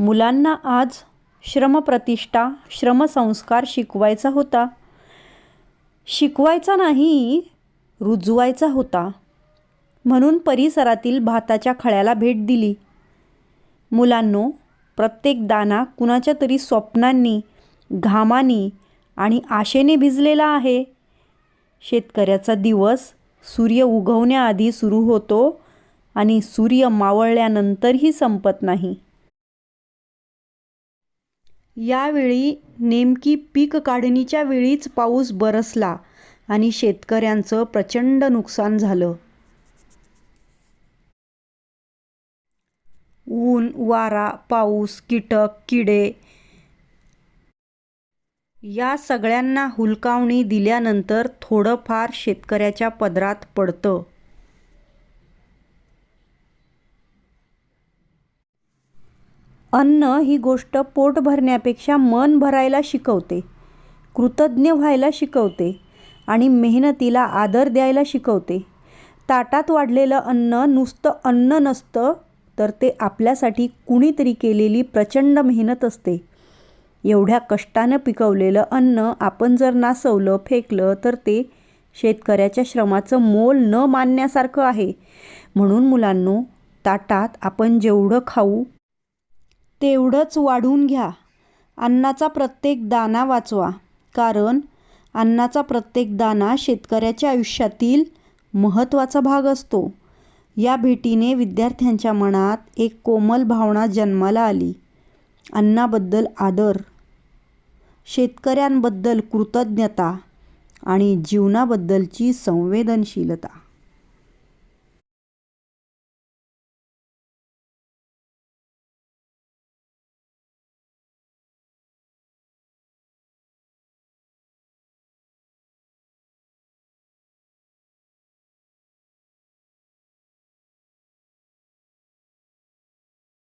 मुलांना आज श्रमप्रतिष्ठा, श्रमसंस्कार शिकवायचा होता. शिकवायचा नाही, रुजवायचा होता. म्हणून परिसरातील भाताच्या खळ्याला भेट दिली. मुलांनो, प्रत्येक दाणा कुणाच्या तरी स्वप्नांनी, घामानी आणि आशेने भिजलेला आहे. शेतकऱ्याचा दिवस सूर्य उगवण्याआधी सुरू होतो आणि सूर्य मावळल्यानंतरही संपत नाही. यावेळी नेमकी पीक काढणीच्या वेळीच पाऊस बरसला आणि शेतकऱ्यांचं प्रचंड नुकसान झालं. ऊन, वारा, पाऊस, कीटक, किडे या सगळ्यांना हुलकावणी दिल्यानंतर थोडंफार शेतकऱ्याच्या पदरात पडतं. अन्न ही गोष्ट पोट भरण्यापेक्षा मन भरायला शिकवते, कृतज्ञ व्हायला शिकवते आणि मेहनतीला आदर द्यायला शिकवते. ताटात वाढलेलं अन्न नुसतं अन्न नसतं, तर ते आपल्यासाठी कुणीतरी केलेली प्रचंड मेहनत असते. एवढ्या कष्टानं पिकवलेलं अन्न आपण जर नासवलं, फेकलं, तर ते शेतकऱ्याच्या श्रमाचं मोल न मानण्यासारखं आहे. म्हणून मुलांनो, ताटात आपण जेवढं खाऊ तेवढंच वाढून घ्या. अन्नाचा प्रत्येक दाणा वाचवा, कारण अन्नाचा प्रत्येक दाणा शेतकऱ्याच्या आयुष्यातील महत्त्वाचा भाग असतो. या भेटीने विद्यार्थ्यांच्या मनात एक कोमल भावना जन्माला आली. अन्नाबद्दल आदर, शेतकऱ्यांबद्दल कृतज्ञता आणि जीवनाबद्दलची संवेदनशीलता.